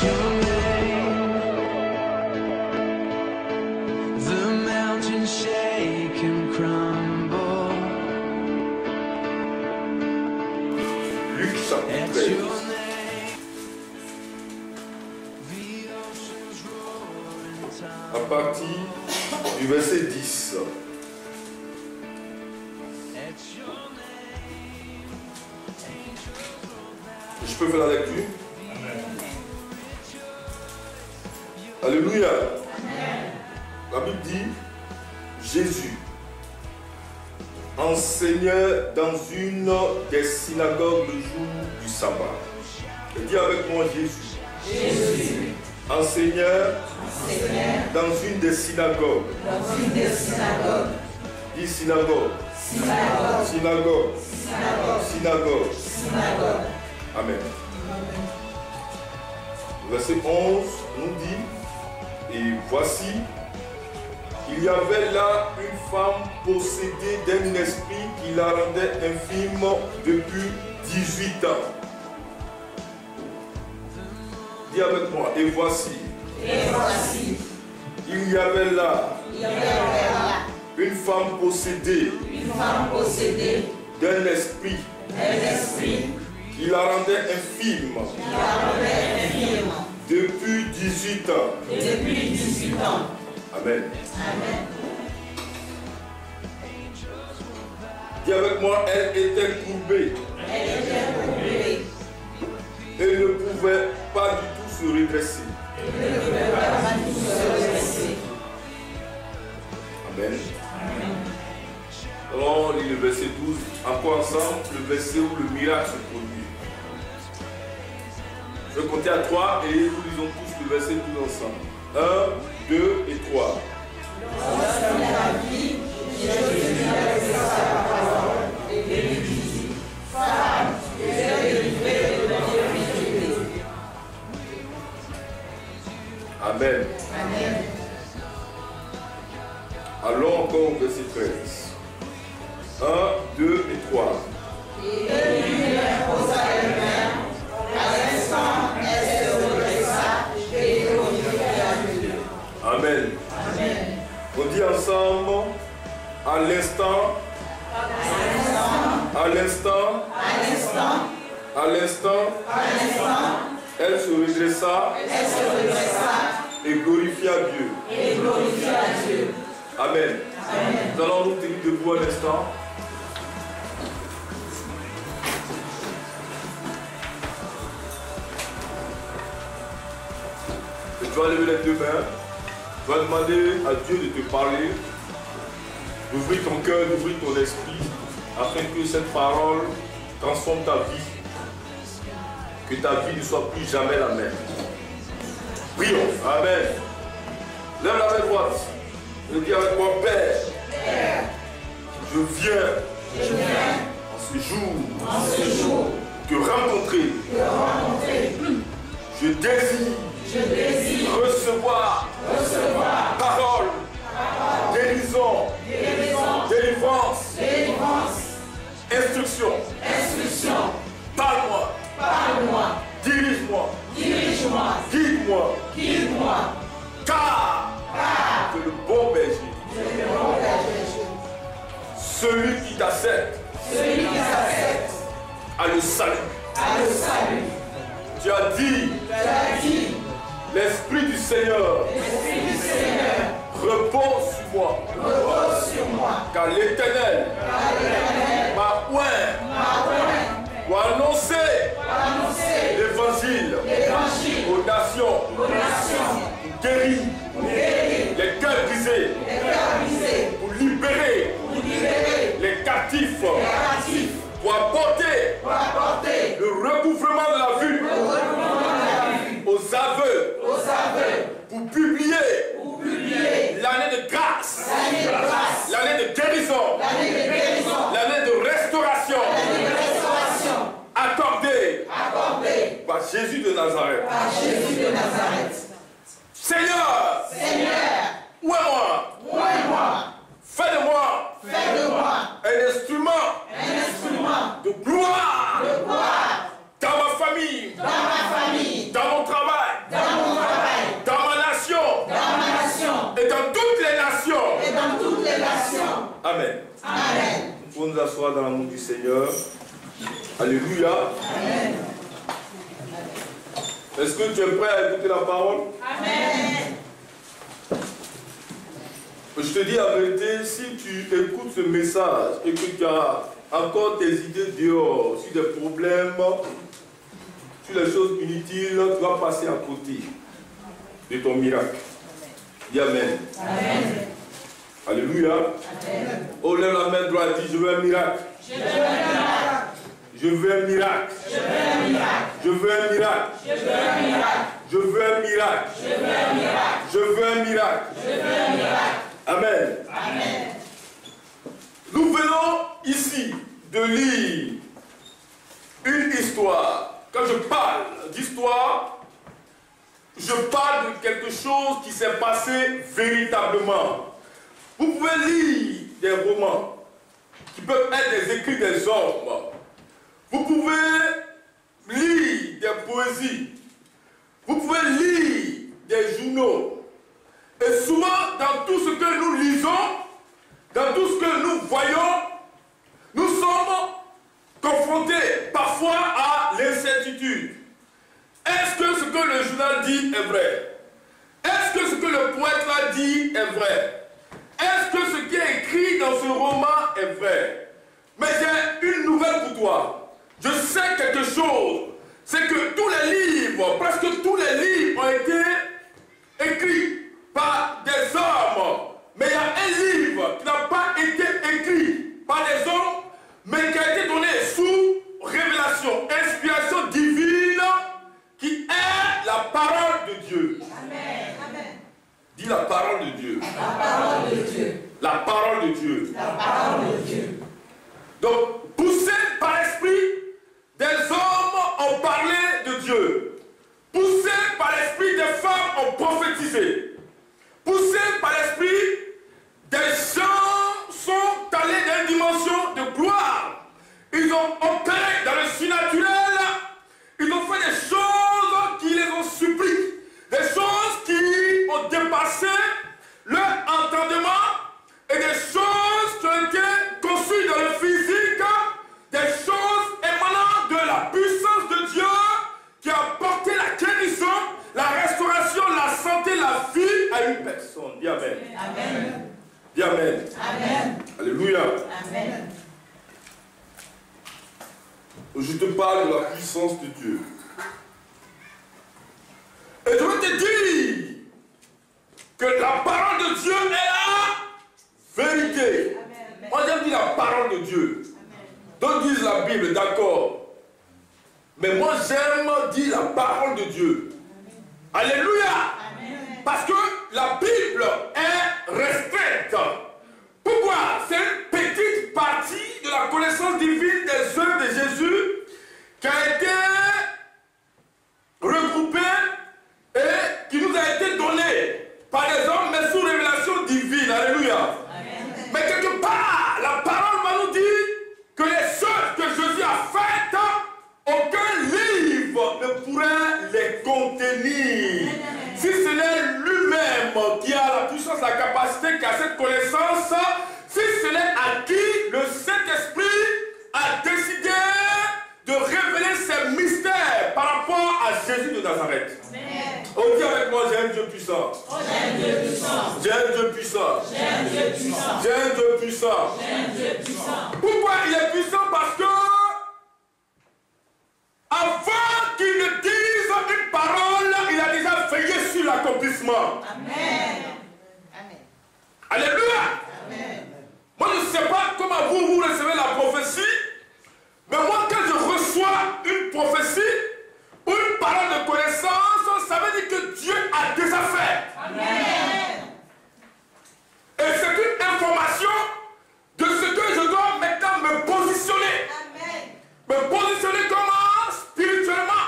Luc chapitre 13. À partir du verset 10. Je peux faire la lecture? Alléluia. La Bible dit, Jésus enseignait dans une des synagogues le jour du sabbat. Et dis avec moi Jésus. Jésus enseignait dans une des synagogues. Dis synagogue. Synagogue. Amen. Verset 11 nous dit, et voici, il y avait là une femme possédée d'un esprit qui la rendait infime depuis 18 ans. Dis avec moi, et voici, il y avait là une femme possédée d'un esprit qui la rendait infime depuis 18 ans. Amen. Dis avec moi, elle était courbée. Elle ne pouvait pas du tout se redresser. Amen. Alors, on lit le verset 12. Encore ensemble, le verset où le miracle se produit. Je vais compter à 3 et nous lisons tous le verset tous ensemble. 1, 2 et 3. Amen. Allons encore au verset 13. 1, 2 et 3. Amen. On dit ensemble, à l'instant, elle se redressa et glorifia Dieu. Amen. Nous allons nous tenir debout un instant. Et tu vas lever les deux mains. Tu vas demander à Dieu de te parler, d'ouvrir ton cœur, d'ouvrir ton esprit, afin que cette parole transforme ta vie. Que ta vie ne soit plus jamais la même. Prions. Amen. Lève la main droite. Je dis avec moi, Père, je viens en ce jour te rencontrer. Je désire recevoir parole, guérison, délivrance, instruction. Parle-moi. Dirige-moi. Guide-moi. Car c'est le bon berger. Celui qui t'accepte a le salut. Tu as dit, l'Esprit du Seigneur repose sur moi. Car l'Éternel m'a oint pour annoncer l'évangile aux nations, pour guérir les cœurs brisés, pour libérer les captifs, pour apporter le recouvrement de la vue aux aveux, pour publier l'année de grâce, l'année de guérison, l'année de restauration, accordée par Jésus de Nazareth. Seigneur, ouais-moi, fais de moi un instrument de gloire dans ma famille, dans mon travail, Seigneur. Alléluia. Amen. Est-ce que tu es prêt à écouter la parole? Amen. Je te dis la vérité, si tu écoutes ce message et que tu as encore tes idées dehors sur des problèmes, sur les choses inutiles, tu vas passer à côté de ton miracle. Dis Amen. Amen. Alléluia. Amen. Oh, lève la main droite, dis je veux un miracle. Je veux un miracle. Je veux un miracle. Je veux un miracle. Je veux un miracle. Je veux un miracle. Je veux un miracle. Je veux un miracle. Je veux un miracle. Je veux un miracle. Amen. Amen. Nous venons ici de lire une histoire. Quand je parle d'histoire, je parle de quelque chose qui s'est passé véritablement. Vous pouvez lire des romans qui peuvent être des écrits des hommes. Vous pouvez lire des poésies. Vous pouvez lire des journaux. Et souvent, dans tout ce que nous lisons, dans tout ce que nous voyons, nous sommes confrontés parfois à l'incertitude. Est-ce que ce que le journal dit est vrai? Est-ce que ce que le poète a dit est vrai? Est-ce que ce qui est écrit dans ce roman est vrai? Mais j'ai une nouvelle pour toi. Je sais quelque chose. C'est que tous les livres, presque tous les livres ont été écrits par des hommes. Mais il y a un livre qui n'a pas été écrit par des hommes, mais qui a été donné sous révélation, inspiration divine, qui est la parole de Dieu. Amen. Amen. Dis la parole de Dieu. La parole de Dieu. La parole de Dieu. La parole de Dieu. Donc, poussés par l'esprit, des hommes ont parlé de Dieu. Poussés par l'esprit, des femmes ont prophétisé. Poussés par l'esprit, des gens sont allés dans une dimension de gloire. Ils ont opéré dans le surnaturel. Ils ont fait des choses qui les ont surpris. Des choses qui ont dépassé leur entendement. Et des choses qui ont été conçues dans le physique. Des choses émanant de la puissance de Dieu qui a apporté la guérison, la restauration, la santé, la vie à une personne. Dis Amen. Amen. Dis Amen. Amen. Alléluia. Amen. Je te parle de la puissance de Dieu. Et je veux te dire que la parole de Dieu est la vérité. Amen. Moi j'aime dire la parole de Dieu. D'autres disent la Bible, d'accord. Mais moi j'aime dire la parole de Dieu. Amen. Alléluia. Amen. Parce que la Bible est restreinte. Pourquoi? C'est une petite partie de la connaissance divine des œuvres de Jésus qui a été regroupée et qui nous a été donnée par les hommes, mais sous révélation divine. Alléluia. Amen. Mais quelque part, la parole va nous dire que les œuvres que Jésus a faites, aucun livre ne pourrait les contenir. Amen. Si ce n'est lui-même qui a la puissance, la capacité, qui a cette connaissance, si ce n'est à qui le Saint-Esprit a décidé de révéler ses mystères par rapport à Jésus de Nazareth. Amen. Oh, dis avec moi, j'ai un Dieu puissant. Oh, j'ai un Dieu puissant. J'ai un Dieu puissant. J'ai un Dieu puissant. J'ai un Dieu puissant. J'ai un Dieu puissant. Pourquoi il est puissant? Parce que avant qu'il ne dise une parole, il a déjà veillé sur l'accomplissement. Amen. Amen. Alléluia. Amen. Moi, je ne sais pas comment vous recevez la prophétie, mais moi, quand je reçois une prophétie ou une parole de connaissance, ça veut dire que Dieu a déjà fait. Amen. Et c'est une information de ce que je dois maintenant me positionner. Amen. Me positionner comment? Spirituellement.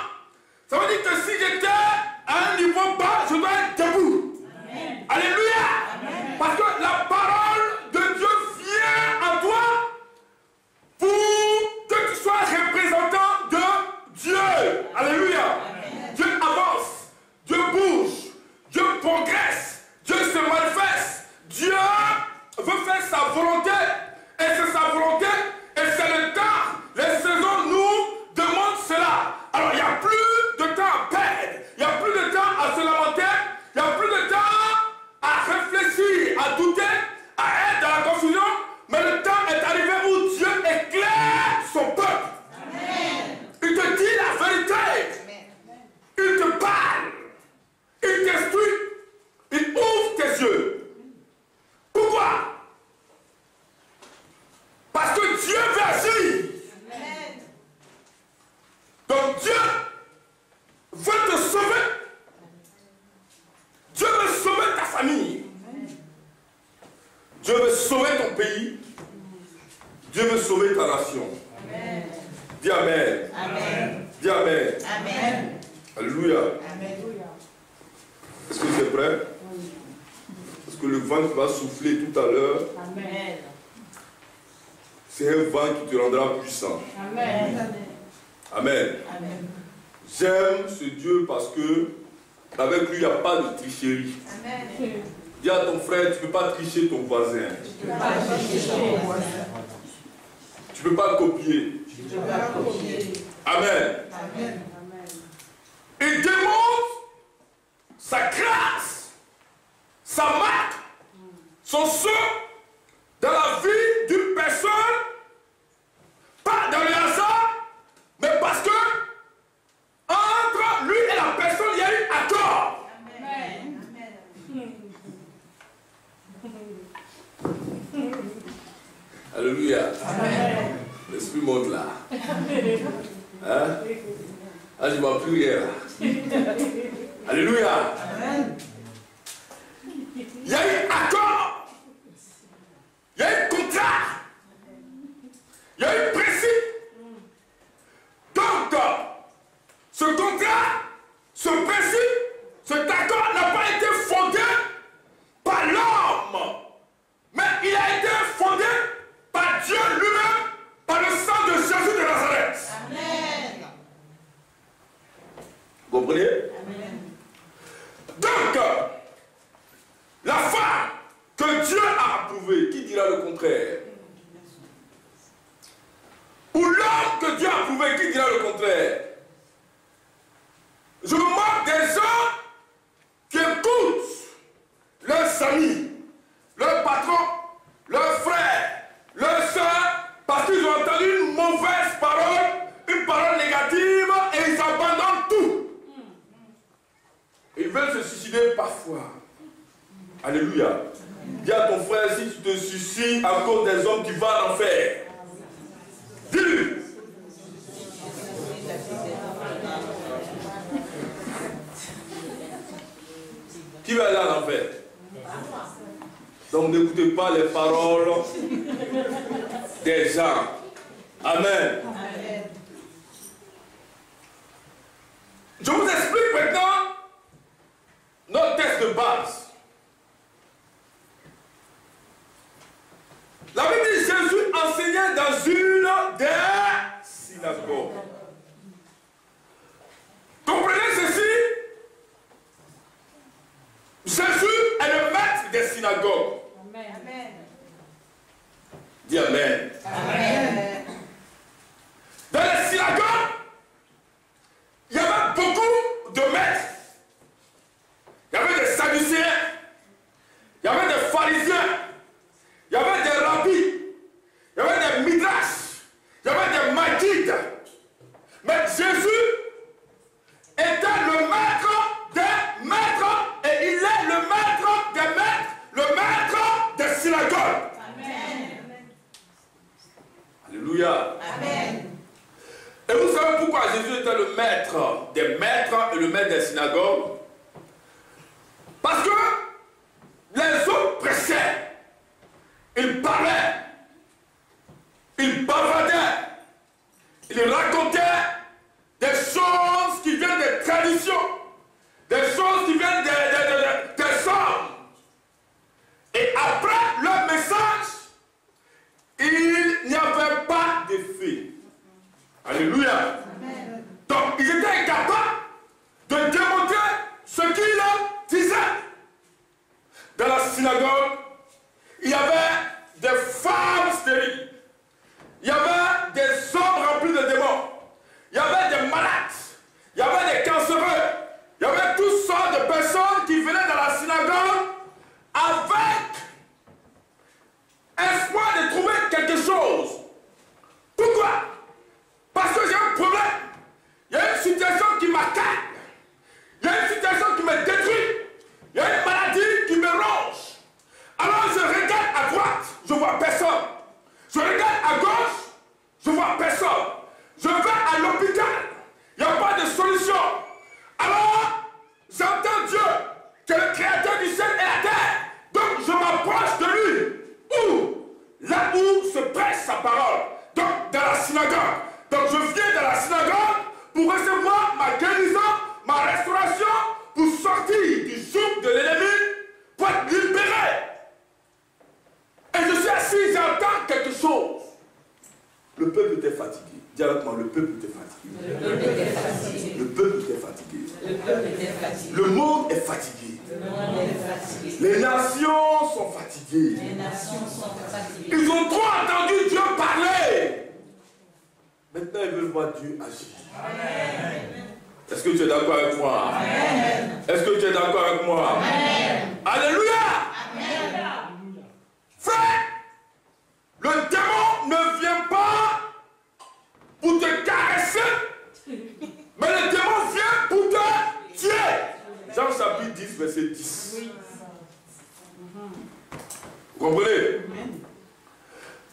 Ça veut dire que si j'étais à un niveau bas, je dois être debout. Amen. Alléluia. Amen. Parce que la parole de Dieu vient à toi pour que tu sois représentant de Dieu ton pays. Dieu veut sauver ta nation. Amen. Dis Amen. Amen. Dis Amen. Amen. Alléluia. Amen. Est-ce que c'est prêt? Parce que le vent qui va souffler tout à l'heure, Amen. c'est un vent qui te rendra puissant. Amen. Amen. Amen. J'aime ce Dieu parce que avec lui, il n'y a pas de tricherie. Amen. Dis à ton frère, tu ne peux pas tricher ton voisin. Tu ne peux pas copier. Amen. Amen. Il démontre sa grâce, sa marque, son sceau dans la vie d'une personne, pas dans le hasard, mais parce que entre lui et la personne, il y a eu accord. Amen. Alléluia. Amen. L'esprit monte là. Hein? Ah, je ne vois plus rien là. Alléluia. Amen. Il y a eu accord. Il y a eu contrat. Il y a eu principe. Donc, ce contrat, ce principe, cet accord n'a pas été fondé par l'homme, mais il a été fondé par Dieu lui-même, par le sang de Jésus de Nazareth. Amen. Vous comprenez? Amen. Donc, la femme que Dieu a approuvée, qui dira le contraire? Ou l'homme que Dieu a approuvé, qui dira le contraire? Je me moque des gens qui écoutent leurs amis, leurs patrons, leurs frères, leurs soeurs, parce qu'ils ont entendu une mauvaise parole, une parole négative, et ils abandonnent tout. Ils veulent se suicider parfois. Alléluia. Dis à ton frère, si tu te suicides à cause des hommes, tu vas en enfer. Dis-lui. Qui va aller en enfer? Donc n'écoutez pas les paroles des gens. Amen. Amen. Je vous explique maintenant notre texte de base. La Bible dit Jésus enseignait dans une des synagogues. Comprenez ceci? Jésus est le maître des synagogues. Amen. Dis Amen. Amen. Dans les synagogues, il y avait beaucoup de maîtres. Il y avait des sadducéens, il y avait des pharisiens, il y avait des rabbis, il y avait des midrash, il y avait des magides. Mais Jésus était le maître des maîtres et il est le maître des maîtres, le maître des synagogues. Amen. Alléluia. Amen. Et vous savez pourquoi Jésus était le maître des maîtres et le maître des synagogues? Parce que les autres prêchaient, ils parlaient, ils bavardaient, ils racontaient des choses qui viennent des traditions, des choses qui viennent des hommes. Et après leur message, il n'y avait pas d'effet. Alléluia. Amen. Donc, ils étaient incapables de démontrer ce qu'ils disaient. Dans la synagogue, il y avait des femmes stériles. Il y avait des hommes remplis de démons. Il y avait des malades. Il y avait des cancéreux. Il y avait toutes sortes de personnes qui venaient dans la synagogue avec espoir de trouver quelque chose. Pourquoi? Parce que j'ai un problème. Il y a une situation qui m'accable. Il y a une situation qui me détruit. Il y a une maladie qui me ronge. Alors je regarde à droite, je vois personne. Je regarde à gauche, je vois personne. Je vais à l'hôpital, il n'y a pas de solution. Alors, j'entends Dieu, qui est le créateur du ciel et la terre. Donc je m'approche de lui. Où? Dis avec moi, le peuple était fatigué. Le peuple était fatigué. Le peuple était fatigué. Le peuple était fatigué. Le monde est fatigué. Le monde est fatigué. Les nations sont fatiguées. Les nations sont fatiguées. Ils ont trop entendu Dieu parler. Maintenant, ils veulent voir Dieu agir. Est-ce que tu es d'accord avec moi? Est-ce que tu es d'accord avec moi? Alléluia. Frère, le démon ne vient pas pour te caresser, mais le démon vient pour te tuer. Jean chapitre 10, verset 10. Vous comprenez?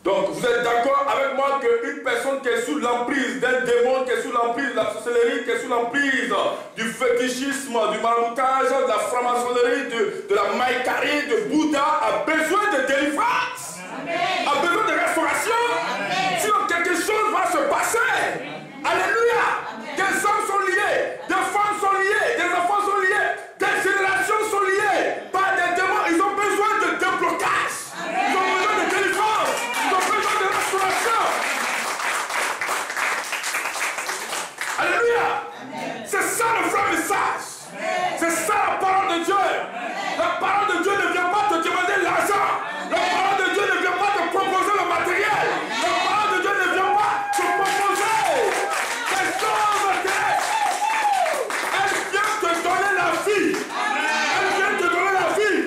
Donc, vous êtes d'accord avec moi qu'une personne qui est sous l'emprise d'un démon, qui est sous l'emprise de la sorcellerie, qui est sous l'emprise du fétichisme, du marmoutage, de la franc-maçonnerie, de la maïkarie, de Bouddha, a besoin de délivrance, a besoin de restauration. Sinon, quelque chose va se passer. Alléluia. Des hommes sont liés, des femmes sont liées, des enfants sont liés, des générations sont liées par des démons. Ils ont besoin de déblocage. Ils ont besoin de délivrance. Ils ont besoin de restauration. Alléluia. C'est ça le vrai message. C'est ça la parole de Dieu. La parole de Dieu ne vient pas te demander l'argent. La parole de Dieu ne vient pas te proposer le matériel. La parole de Dieu ne vient pas te proposer des choses terrestres. Elle vient te donner la vie. Elle vient te donner la vie.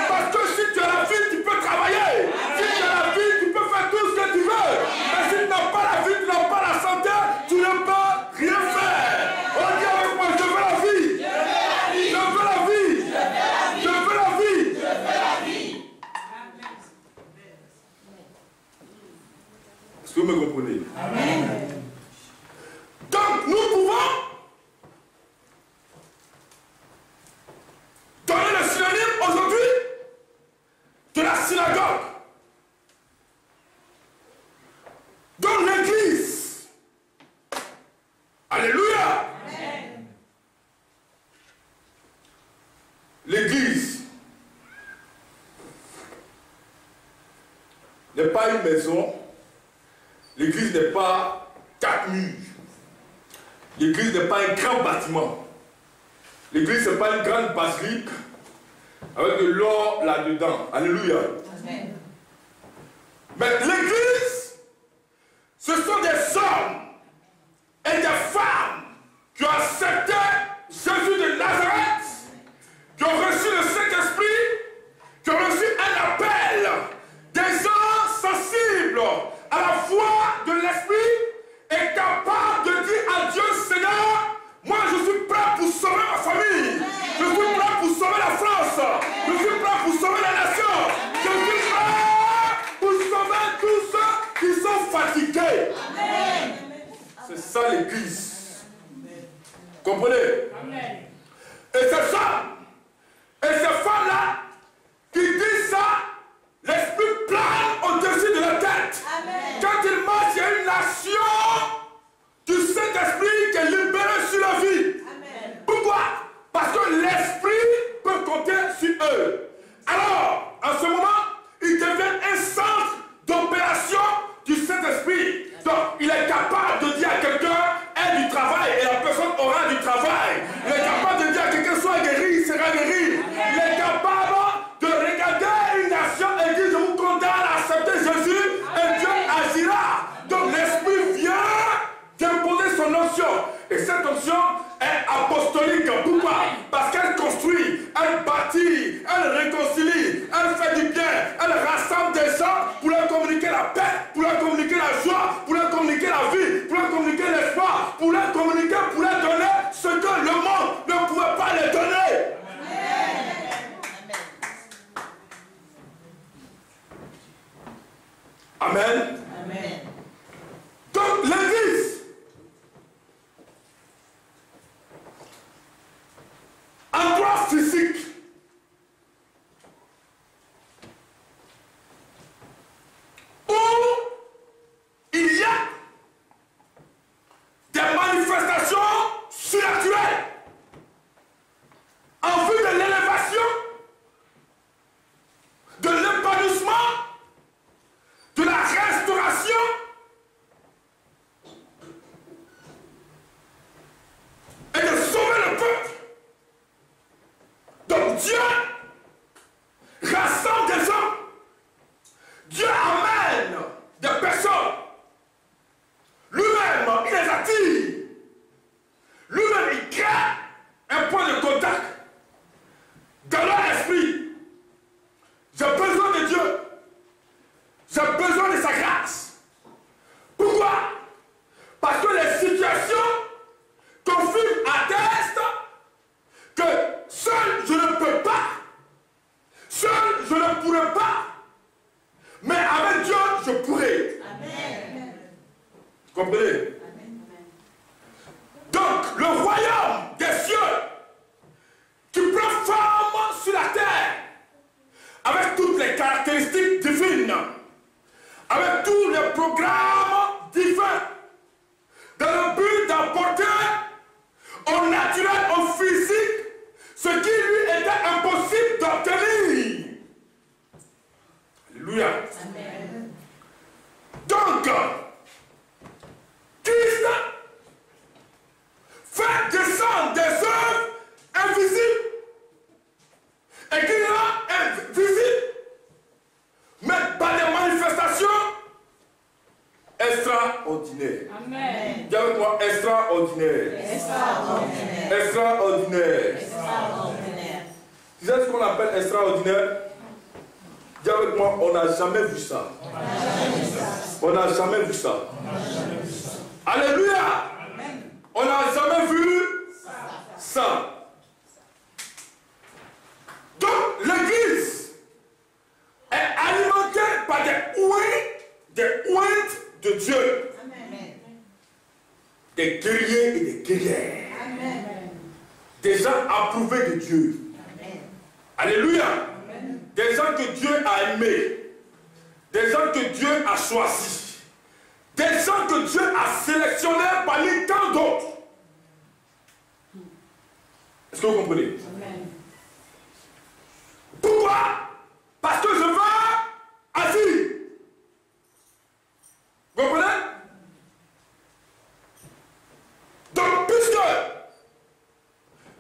Parce que si tu as la vie, tu peux travailler. Si tu as la vie, tu peux faire tout ce que tu veux. Mais si tu n'as pas la vie, tu n'as pas la santé, tu ne peux rien faire. On dit avec moi, je veux la vie. Je veux la vie. Je veux la vie. Je veux la vie. Est-ce que vous me comprenez? Amen. Donc, nous pouvons donner le synonyme aujourd'hui de la synagogue. Dans l'église. Alléluia. Amen. L'église n'est pas une maison. L'église n'est pas 4 murs. L'église n'est pas un grand bâtiment. L'église n'est pas une grande basilique avec de l'or là-dedans. Alléluia. Amen. Mais l'église, ce sont des hommes et des femmes qui ont accepté Jésus de Nazareth, qui ont reçu le Saint-Esprit, qui ont reçu un appel, des gens sensibles à la voix de l'Esprit et capables de dire à Dieu, Seigneur, moi je suis prêt pour sauver ma famille, je suis prêt pour sauver la France, je suis prêt pour sauver la nation, je suis prêt pour sauver tous ceux qui sont fatigués. C'est ça l'église. Comprenez? Amen. Et ces hommes et ces femmes-là qui disent ça, l'esprit plane au-dessus de la tête. Amen. Quand ils marchent, il y a une nation du Saint-Esprit qui est libérée sur la vie. Amen. Pourquoi? Parce que l'esprit peut compter sur eux. Alors, en ce moment, ils deviennent un centre d'opération du Saint-Esprit. Donc, il est capable de dire à quelqu'un, aie du travail, et la personne aura du travail. Il est capable de dire à quelqu'un, sois guéri, il sera guéri. Il est capable de regarder une nation et dire, je vous condamne à accepter Jésus, et Dieu agira. Donc, l'Esprit vient d'imposer son onction. Et cette onction est apostolique. Pourquoi? Parce qu'elle construit, elle bâtit, elle réconcilie, elle fait du bien, elle rassemble des gens pour leur communiquer la paix, pour leur communiquer la joie, pour leur communiquer la vie, pour leur communiquer l'espoir, pour leur communiquer, pour leur donner ce que le monde ne pouvait pas les donner. Amen. Amen. Donc l'église en droit physique Comprenez? Donc, le royaume des cieux qui prend forme sur la terre, avec toutes les caractéristiques divines, avec tous les programmes divins, dans le but d'apporter au naturel, au physique, ce qui lui était impossible d'obtenir. Alléluia. Amen. Donc, Christ fait descendre des œuvres invisibles et qui rend invisibles, mais par des manifestations extraordinaires. Amen. Dis avec moi, extraordinaire. Extraordinaire. Extraordinaire. Extraordinaire. Tu sais ce qu'on appelle extraordinaire? Dis avec moi, on n'a jamais vu ça. On n'a jamais vu ça. Alléluia. On n'a jamais vu ça. Donc l'église est alimentée par des ointes de Dieu. Amen. Des guerriers et des guerrières. Amen. Des gens approuvés de Dieu. Amen. Alléluia. Amen. Des gens que Dieu a aimés. Des gens que Dieu a choisis. Des gens que Dieu a sélectionnés parmi tant d'autres. Est-ce que vous comprenez? Amen. Pourquoi? Parce que je veux agir. Vous comprenez? Donc, puisque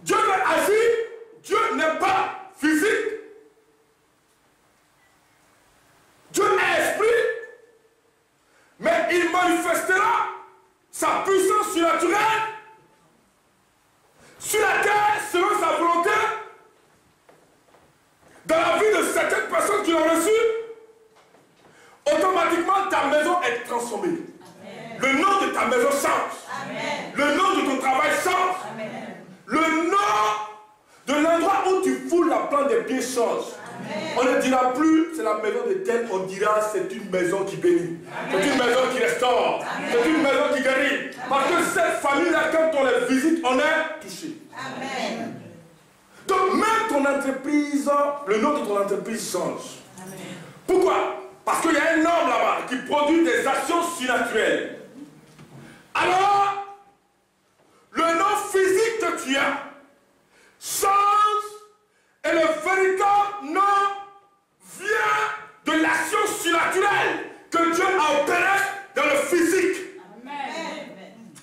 Dieu veut agir, Dieu n'est pas physique. Dieu est esprit, mais il manifestera sa puissance surnaturelle sur la terre selon sa volonté, dans la vie de certaines personnes qui l'ont reçu. Automatiquement ta maison est transformée. Amen. Le nom de ta maison change. Amen. Le nom de ton travail change. Amen. Le nom de l'endroit où tu foules la plante des pieds change. Amen. On ne dira plus c'est la maison de tel, on dira c'est une maison qui bénit. C'est une maison qui restaure. C'est une maison qui guérit. Amen. Parce que cette famille-là, quand on les visite, on est touché. Amen. Donc même ton entreprise, le nom de ton entreprise change. Amen. Pourquoi? Parce qu'il y a un homme là-bas qui produit des actions surnaturelles. Alors, le nom physique que tu as change et le véritable nom vient de l'action surnaturelle que Dieu a opérée dans le physique. Amen.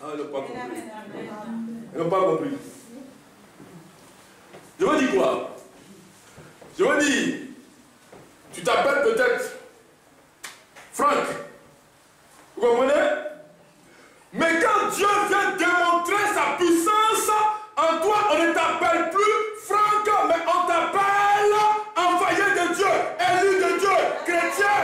Ah, ils n'ont pas compris. Ils n'ont pas compris. Je veux dire quoi? Je veux dire, tu t'appelles peut-être Franck. Vous comprenez? Mais quand Dieu vient démontrer sa puissance en toi, on ne t'appelle plus Franck, mais on t'appelle envoyé de Dieu, élu de Dieu, chrétien.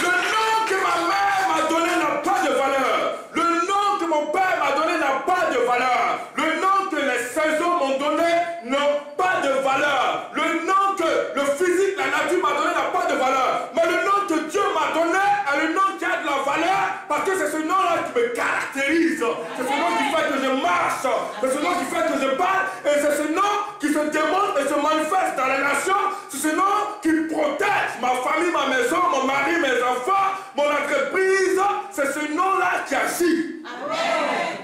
Le nom que ma mère m'a donné n'a pas de valeur. Le nom que mon père m'a donné n'a pas de valeur. Le nom que les saisons m'ont donné n'a pas de valeur. Le nom que le physique, la nature m'a donné n'a pas de valeur. Mais le nom que Dieu m'a donné est le nom qui a de la valeur parce que c'est ce nom-là qui me caractérise. C'est ce nom qui fait que je marche. C'est ce nom qui fait que je parle. Et c'est ce nom qui se démontre et se manifeste dans les nations. C'est ce nom qui protège ma famille, ma maison, mon mari, mes enfants, mon entreprise. C'est ce nom-là qui agit. Amen.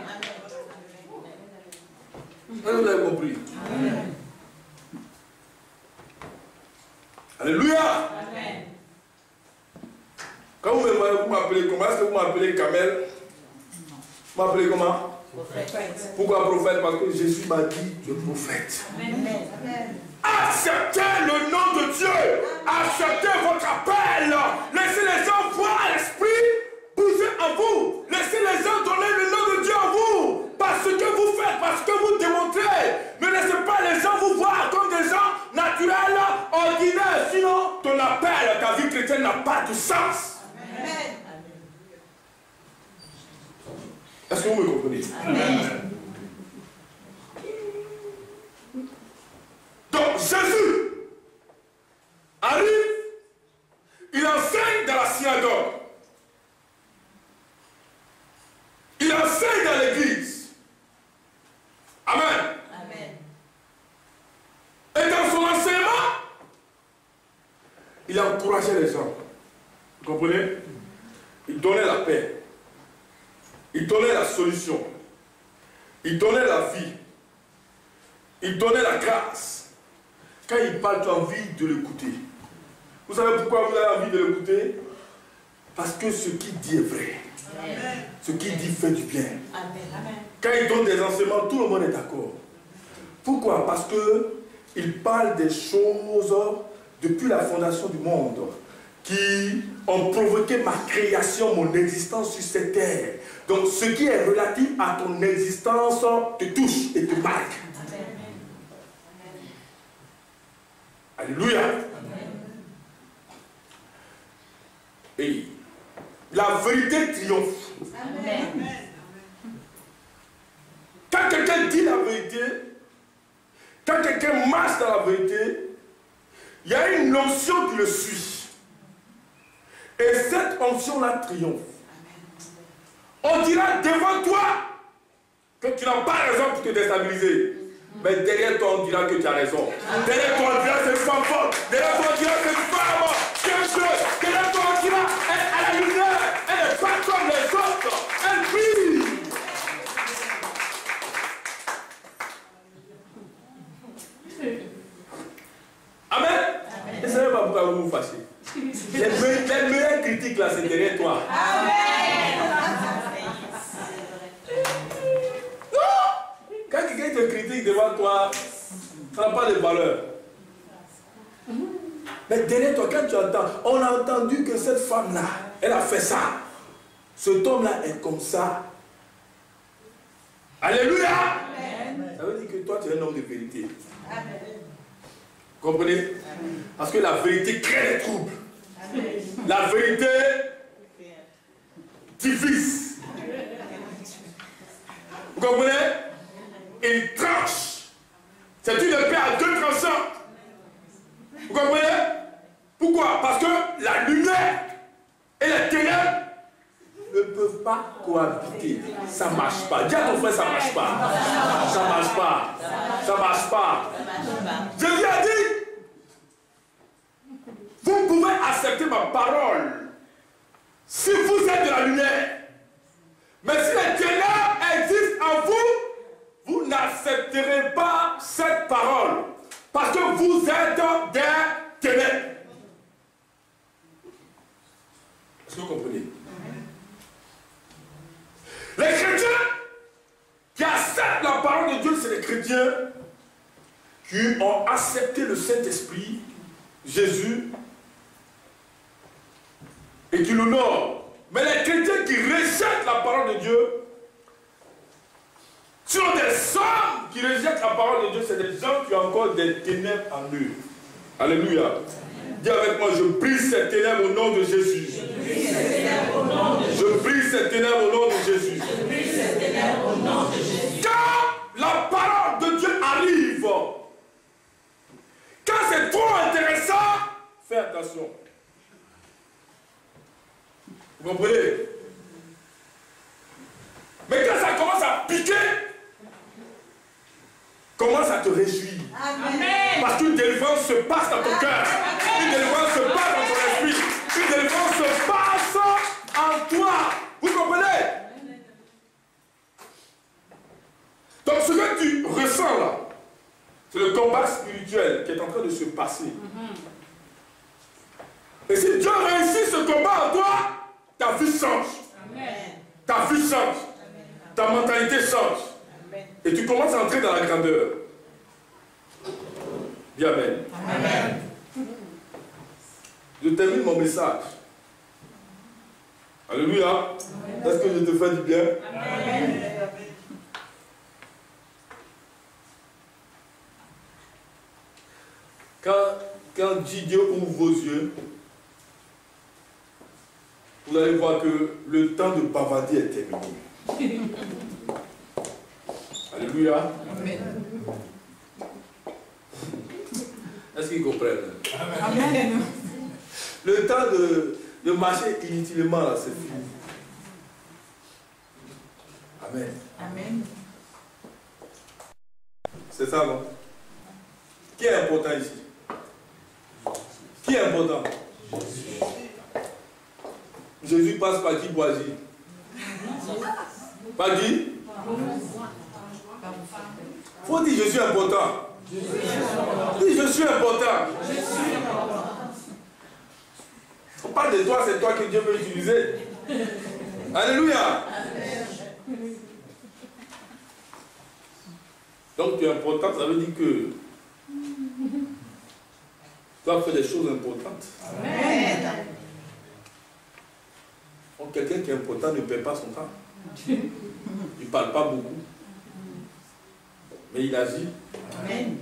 Vous avez compris? Amen. Alléluia. Amen. Quand vous me voyez, vous m'appelez comment? Est-ce que vous m'appelez Kamel? Vous m'appelez comment? Prophète. Pourquoi prophète? Parce que Jésus m'a dit je prophète. Amen. Amen. Acceptez le nom de Dieu. Acceptez votre appel. Laissez les gens voir l'esprit bouger en vous. Laissez les gens donner le nom de Dieu en vous. Parce que vous faites, parce que vous démontrez. Ne laissez pas les gens vous voir comme des gens naturels, ordinaires. Sinon, ton appel, ta vie chrétienne n'a pas de sens. Amen. Est-ce que vous me comprenez? Amen. Donc Jésus arrive, il enseigne arrangeait les gens. Vous comprenez? Il donnait la paix. Il donnait la solution. Il donnait la vie. Il donnait la grâce. Quand il parle, tu as envie de l'écouter. Vous savez pourquoi vous avez envie de l'écouter? Parce que ce qu'il dit est vrai. Amen. Ce qu'il dit fait du bien. Amen. Quand il donne des enseignements, tout le monde est d'accord. Pourquoi? Parce qu'il parle des choses depuis la fondation du monde qui ont provoqué ma création, mon existence sur cette terre. Donc ce qui est relatif à ton existence te touche et te marque. Amen. Alléluia. Amen. Et la vérité triomphe. Amen. Quand quelqu'un dit la vérité, quand quelqu'un marche dans la vérité, il y a une onction qui le suit. Et cette onction-là triomphe. On dira devant toi que tu n'as pas raison pour te déstabiliser. Mais derrière toi, on dira que tu as raison. Derrière toi, on dira que c'est une femme forte. Derrière toi, on dira que c'est une femme quelque chose. Derrière toi, on dira elle est à la lumière. Elle n'est pas comme les autres. Elle brille. Amen. Et ce n'est pas pourquoi vous vous fâchez. Les meilleures critiques là, c'est derrière toi. Amen. Non. Quand quelqu'un te critique devant toi, ça n'a pas de valeur. Mais derrière toi, quand tu entends, on a entendu que cette femme-là, elle a fait ça. Cet homme-là est comme ça. Alléluia. Amen. Ça veut dire que toi, tu es un homme de vérité. Amen. Vous comprenez? Amen. Parce que la vérité crée les troubles. Amen. La vérité divise. Vous comprenez? Il tranche. C'est une épée à deux tranchants. Vous comprenez? Pourquoi? Parce que la lumière et les ténèbres ne peuvent pas cohabiter. Ça ne marche pas. Dis à ton frère, ça ne marche pas. Ça ne marche pas. Ça ne marche pas. Jésus a dit, vous pouvez accepter ma parole si vous êtes de la lumière. Mais si les ténèbres existent en vous, vous n'accepterez pas cette parole. Parce que vous êtes des ténèbres. Est-ce que vous comprenez? Les chrétiens qui acceptent la parole de Dieu, c'est les chrétiens qui ont accepté le Saint-Esprit, Jésus, et qui l'honorent. Mais les chrétiens qui rejettent la parole de Dieu, sur des hommes qui rejettent la parole de Dieu, c'est des gens qui ont encore des ténèbres en eux. Alléluia. Dis avec moi, je brise ces ténèbres au nom de Jésus. Je brise ces ténèbres au nom de Jésus. Quand la parole de Dieu arrive, quand c'est trop intéressant, fais attention. Vous comprenez? Mais quand ça commence à piquer, commence à te réjouir. Amen. Parce qu'une délivrance se passe dans ton cœur. Une délivrance se passe dans ton esprit. Une délivrance se passe en toi. Vous comprenez? Donc ce que tu ressens là, c'est le combat spirituel qui est en train de se passer. Et si Dieu réussit ce combat en toi, ta vie change. Amen. Ta vie change. Amen. Ta mentalité change. Amen. Et tu commences à entrer dans la grandeur. Dis Amen. Amen. Je termine mon message. Alléluia. Est-ce que je te fais du bien? Amen. Quand Dieu ouvre vos yeux, vous allez voir que le temps de bavarder est terminé. Alléluia. Amen. Est-ce qu'ils comprennent? Amen. Le temps de marcher inutilement, là, c'est fini. Amen. Amen. C'est ça, non? Qui est important ici? Qui est important? Jésus passe par qui pour agir? Par qui? Faut dire je suis important. Dis je suis important. On parle de toi, c'est toi que Dieu veut utiliser. Alléluia. Donc tu es important, ça veut dire que tu dois faire des choses importantes. Amen. Donc quelqu'un qui est important ne perd pas son temps. Il ne parle pas beaucoup. Mais il agit. Amen.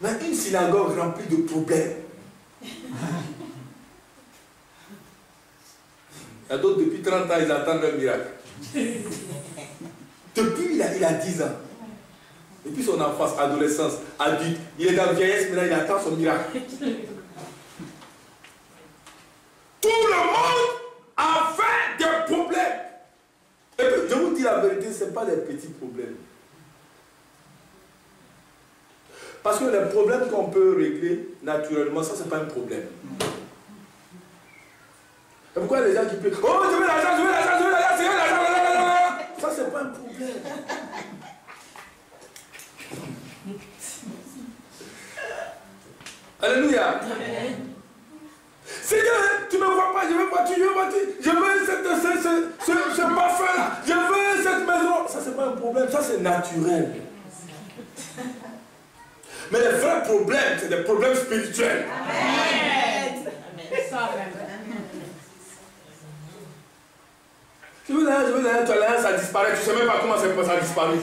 Mais une synagogue remplie de problèmes. Il y a d'autres depuis 30 ans, ils attendent un miracle. Depuis il a 10 ans. Depuis son enfance, adolescence, adulte, il est dans la vieillesse, maintenant il attend son miracle. Tout le monde a fait des problèmes. Et puis, je vous dis la vérité, ce n'est pas des petits problèmes. Parce que les problèmes qu'on peut régler naturellement, ça, ce n'est pas un problème. Et pourquoi les gens qui peuvent... Oh, je veux l'argent, je veux l'argent, je veux l'argent, je veux l'argent. Ça, ce n'est pas un problème. Alléluia. Seigneur, tu ne me vois pas, je veux voiture, je veux voiture, je veux ce parfum-là, je veux cette maison. Ça, c'est pas un problème, ça, c'est naturel. Mais les vrais problèmes, c'est des problèmes spirituels. Amen. Je veux l'air, tu as l'air, ça disparaît, tu ne sais même pas comment ça a disparu.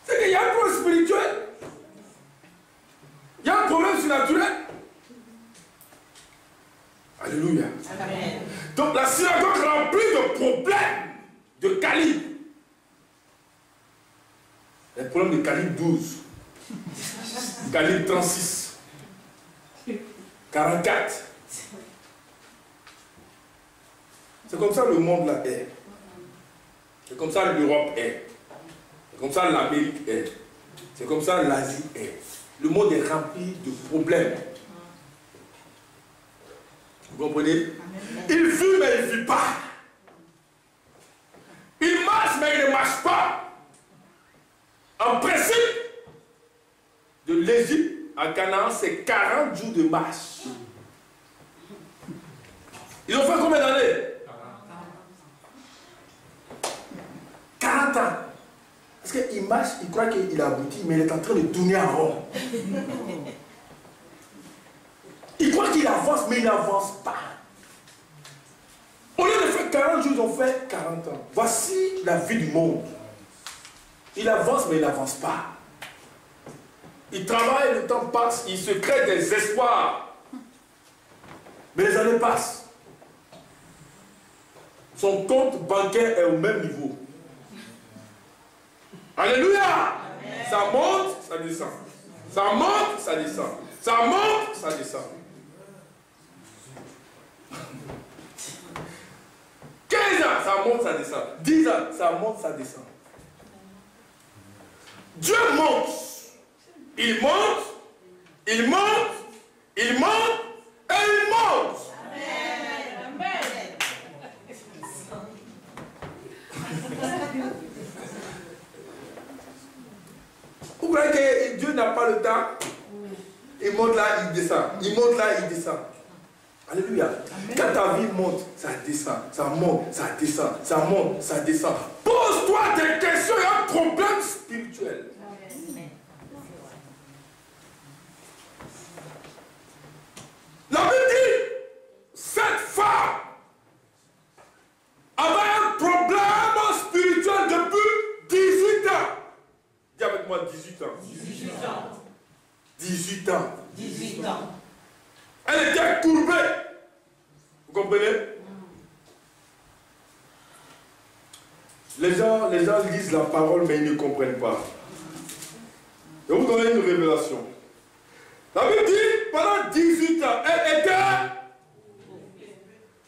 C'est qu'il y a un problème spirituel. Il y a un problème surnaturel. Alléluia. Amen. Donc la synagogue remplie de problèmes de calibre. Les problèmes de calibre 12, calibre 36, 44. C'est comme ça le monde là est. C'est comme ça l'Europe est. C'est comme ça l'Amérique est. C'est comme ça l'Asie est. Le monde est rempli de problèmes. Vous comprenez? Il vit mais il ne vit pas. Il marche mais il ne marche pas. En principe, de l'Égypte à Canaan, c'est 40 jours de marche. Ils ont fait combien d'années? 40 ans. Parce qu'il marche, il croit qu'il a abouti, mais il est en train de tourner en rond. Il croit qu'il avance, mais il n'avance pas. Au lieu de faire 40 jours, ils ont fait 40 ans. Voici la vie du monde. Il avance, mais il n'avance pas. Il travaille, le temps passe, il se crée des espoirs. Mais les années passent. Son compte bancaire est au même niveau. Alléluia. Amen. Ça monte, ça descend. Ça monte, ça descend. Ça monte, ça descend. 15 ans, ça monte, ça descend. 10 ans, ça monte, ça descend. Dieu monte. Il monte, il monte, il monte et il monte. Amen. Vous croyez que Dieu n'a pas le temps? Il monte là, il descend. Il monte là, il descend. Alléluia. Amen. Quand ta vie monte, ça descend. Ça monte, ça descend. Ça monte, ça descend. Pose-toi des questions, il y a un problème spirituel. La Bible dit, cette femme avait un problème spirituel depuis 18 ans. Dis avec moi 18 ans. 18 ans. 18 ans. 18 ans. Elle était courbée. Vous comprenez? Les gens lisent la parole mais ils ne comprennent pas. Je vais vous donner une révélation. La Bible dit, pendant 18 ans,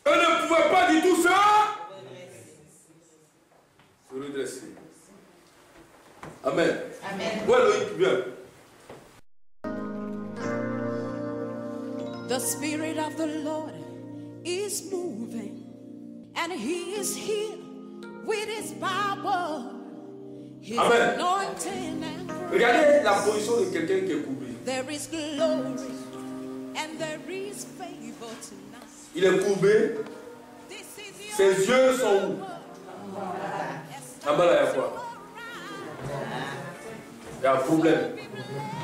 elle ne pouvait pas du tout se redresser. Amen. Amen. Où est Loïc? Viens. Spirit of the Lord is moving, and He is here with His power, His Amen. anointing and grace. Regardez la position de quelqu'un qui est courbé. There is glory and there is favor tonight. Il est courbé, This is ses yeux sont où? En bas là, il y a quoi? Il y a un problème,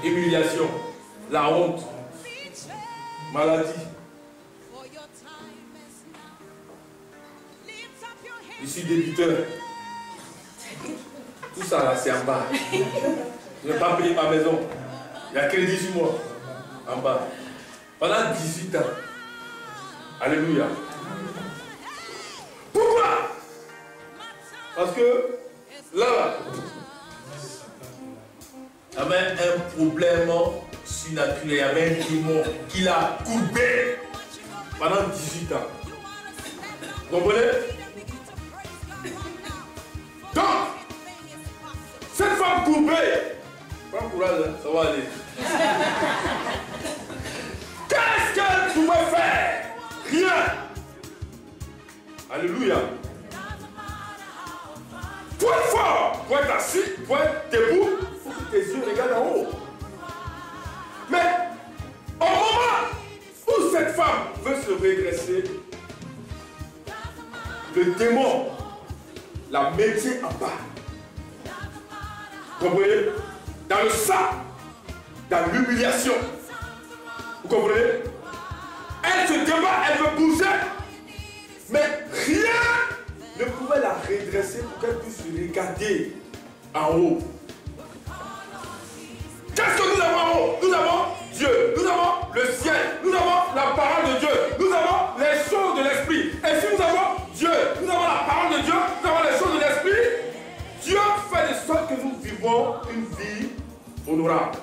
humiliation, la honte, maladie. Je suis débiteur. Tout ça là, c'est en bas. Je n'ai pas payé ma maison. Il y a crédit sur moi. En bas. Pendant 18 ans. Alléluia. Pourquoi? Parce que là, il y avait un problème surnaturel. Il y avait un démon qui l'a courbé pendant 18 ans. Vous comprenez? Donc, cette femme courbée, pas courage, ça va aller. Qu'est-ce qu'elle pouvait faire? Rien. Alléluia. Pour être fort, pour être assis, pour être debout, il faut que tes yeux regardent en haut. Mais au moment où cette femme veut se redresser, le démon la mettait en bas. Vous comprenez? Dans le sang, dans l'humiliation. Vous comprenez? Elle se débat, elle veut bouger, mais rien ne pouvait la redresser pour qu'elle puisse regarder en haut. Qu'est-ce que nous avons en haut? Nous avons Dieu, nous avons le ciel, nous avons la parole de Dieu, nous avons les choses de l'esprit. Et si nous avons Dieu, nous avons la parole de Dieu, nous avons les choses de l'esprit, Dieu fait de sorte que nous vivons une vie honorable.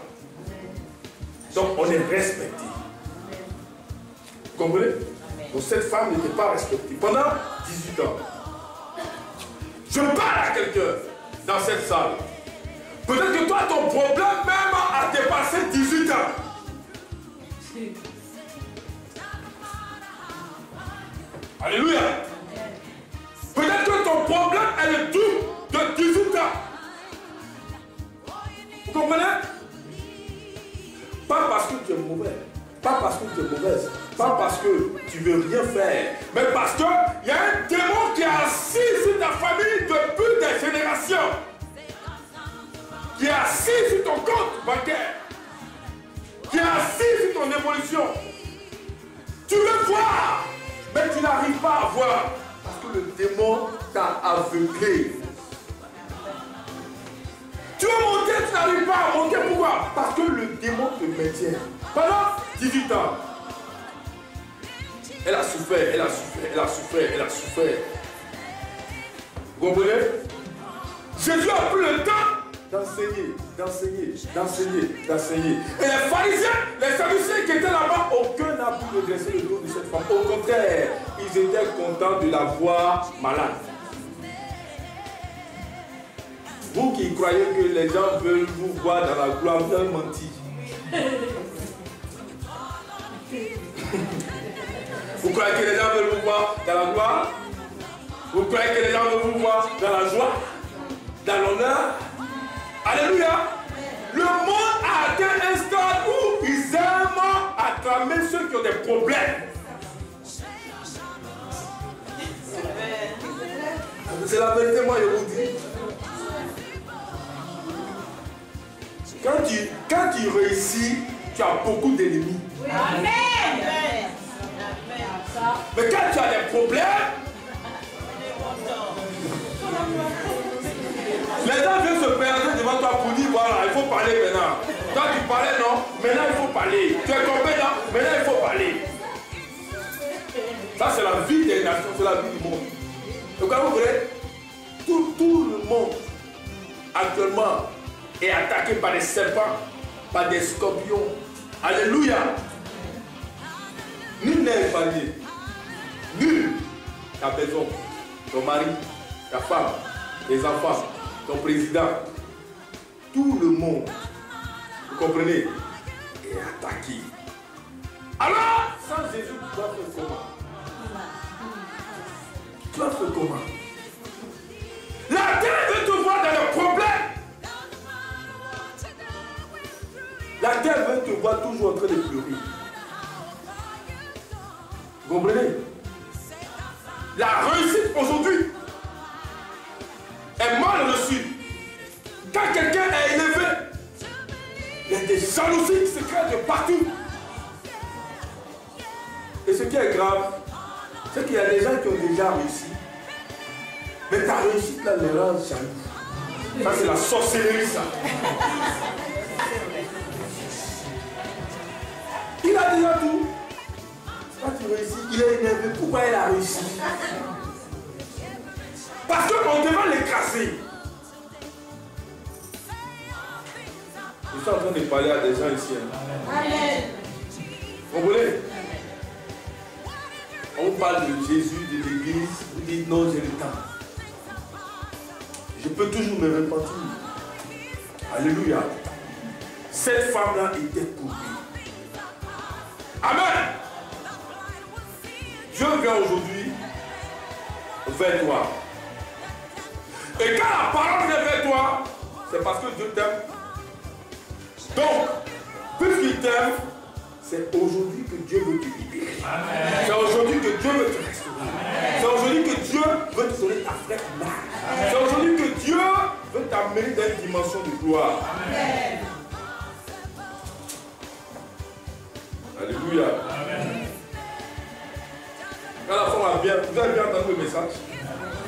Donc on est respecté. Vous comprenez? Donc cette femme n'était pas respectée pendant 18 ans. Je parle à quelqu'un dans cette salle. Peut-être que toi, ton problème même a dépassé 18 ans. Alléluia. Peut-être que ton problème est le double de 18 ans. Vous comprenez? Pas parce que tu es mauvais, pas parce que tu es mauvaise, pas parce que tu ne veux rien faire, mais parce qu'il y a un démon qui est assis sur ta famille depuis des générations, qui est assis sur ton compte bancaire, qui est assis sur ton évolution. Tu veux voir, mais tu n'arrives pas à voir, parce que le démon t'a aveuglé. Tu veux monter, tu n'arrives pas à monter. Pourquoi? Parce que le démon te maintient. Pendant 18 ans, elle a souffert, elle a souffert, elle a souffert, elle a souffert. Vous comprenez? Jésus a pris le temps d'enseigner, d'enseigner, d'enseigner, d'enseigner. Et les pharisiens, les sadducéens qui étaient là-bas, aucun n'a pu redresser le dos de cette femme. Au contraire, ils étaient contents de la voir malade. Vous qui croyez que les gens veulent vous voir dans la gloire, vous avez menti. Vous croyez que les gens veulent vous voir dans la gloire? Vous croyez que les gens veulent vous voir dans la joie, dans l'honneur? Alléluia! Le monde a atteint un stade où ils aiment acclamer ceux qui ont des problèmes. C'est la vérité, moi je vous dis. Quand tu réussis, tu as beaucoup d'ennemis. Amen. Mais quand tu as des problèmes, les gens viennent se perdre devant toi pour dire voilà, il faut parler maintenant. Toi tu parlais non, maintenant il faut parler. Tu es compétent, maintenant il faut parler. Ça c'est la vie des nations, c'est la vie du monde. Donc quand vous voyez, tout le monde actuellement est attaqué par des serpents, par des scorpions. Alléluia. Nul n'est épargné. Nul. Ta maison, ton mari, ta femme, tes enfants, ton président, tout le monde, vous comprenez, est attaqué. Alors, Sans Jésus, tu vas faire comment? Tu vas faire comment? La terre veut te voir dans le problème. La terre veut te voir toujours en train de pleurer. Vous comprenez? La réussite aujourd'hui est mal reçue. Quand quelqu'un est élevé, il y a des jalousies qui se créent de partout. Et ce qui est grave, c'est qu'il y a des gens qui ont déjà réussi. Mais ta réussite là les rend jaloux. Ça c'est la sorcellerie ça. Il a déjà tout. Quand tu réussis, il est énervé. Pourquoi il a réussi? Parce qu'on devrait l'écraser. Je suis en train de parler à des gens ici. Amen. Vous comprenez? On parle de Jésus, de l'église. Vous dites non, j'ai le temps. Je peux toujours me repentir. Alléluia. Cette femme-là était coupée. Amen. Dieu vient aujourd'hui vers toi. Et quand la parole vient vers toi, c'est parce que Dieu t'aime. Donc, puisqu'il t'aime, c'est aujourd'hui que Dieu veut te libérer. C'est aujourd'hui que Dieu veut te restaurer. C'est aujourd'hui que Dieu veut te donner ta vraie image. C'est aujourd'hui que Dieu veut t'amener dans une dimension de gloire. Amen. Alléluia. Amen. Quand la femme a bien, vous avez bien entendu le message.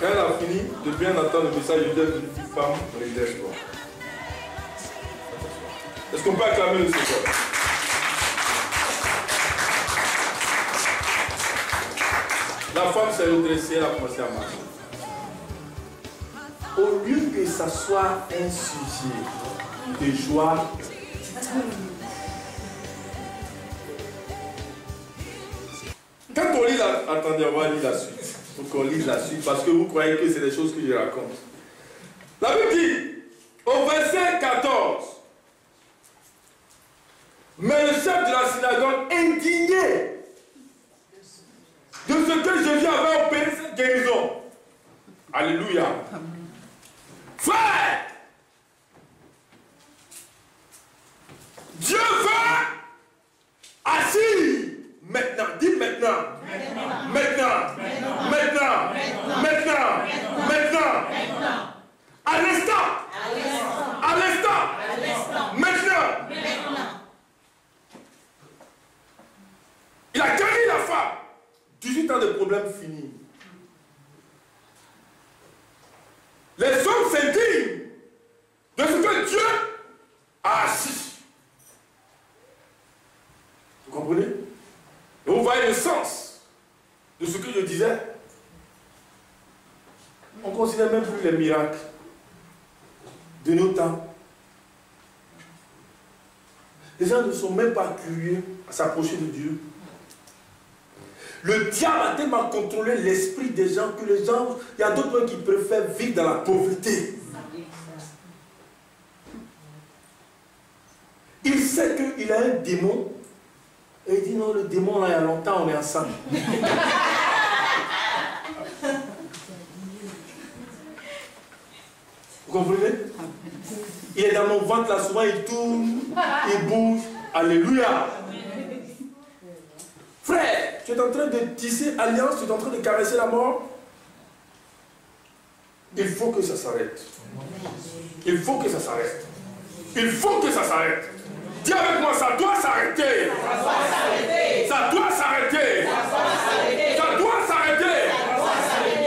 Quand elle a fini de bien entendre le message, je dis à une petite femme, relève-toi. Est-ce qu'on peut acclamer le Seigneur? La femme s'est redressée, elle a commencé à marcher. Au lieu que ça soit un sujet de joie, quand on lit la... Attendez, on va lire la suite. Il faut qu'on lise la suite parce que vous croyez que c'est des choses que je raconte. La Bible dit, au verset 14, mais le chef de la synagogue, indigné de ce que Jésus avait opéré cette guérison. Alléluia. Frère, Dieu veut assis maintenant. Dis maintenant. Maintenant. Maintenant. Maintenant. Maintenant. À l'instant. À l'instant. Maintenant. Il a gagné la femme. 18 ans de problème fini. Les hommes s'indignent de ce que Dieu a assis. Vous comprenez? Et vous voyez le sens de ce que je disais. On ne considère même plus les miracles de nos temps. Les gens ne sont même pas curieux à s'approcher de Dieu. Le diable a tellement contrôlé l'esprit des gens que les gens, il y a d'autres qui préfèrent vivre dans la pauvreté. Il sait qu'il a un démon et il dit non, le démon là il y a longtemps on est ensemble. Vous comprenez? Il est dans mon ventre là, souvent il tourne, il bouge. Alléluia. Frère, tu es en train de tisser alliance, tu es en train de caresser la mort. Il faut que ça s'arrête. Il faut que ça s'arrête. Il faut que ça s'arrête. Dis avec moi, ça doit s'arrêter. Ça doit s'arrêter. Ça doit s'arrêter.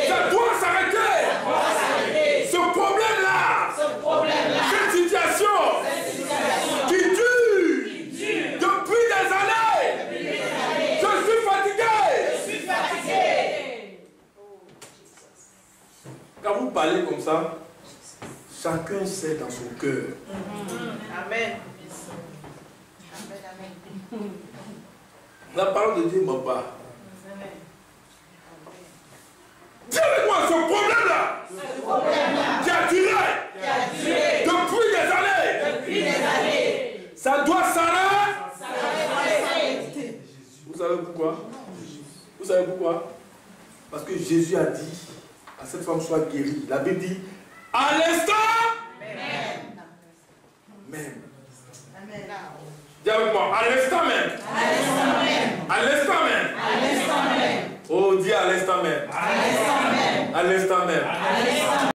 Ça doit s'arrêter. Ce problème-là, cette situation qui dure depuis des années. Je suis fatigué. Quand vous parlez comme ça, chacun sait dans son cœur. Amen. La parole de Dieu m'a pas. Dis avec moi, ce problème-là qui a duré depuis des années, ça doit s'arrêter. Vous savez pourquoi? Vous savez pourquoi? Parce que Jésus a dit à cette femme soit guérie. La Bible dit à l'instant même. Dis avec moi, à l'instant même. À l'instant même. À l'instant même. À l'instant même. Oh, dis à l'instant même. À l'instant même. À l'instant même. À l'instant même.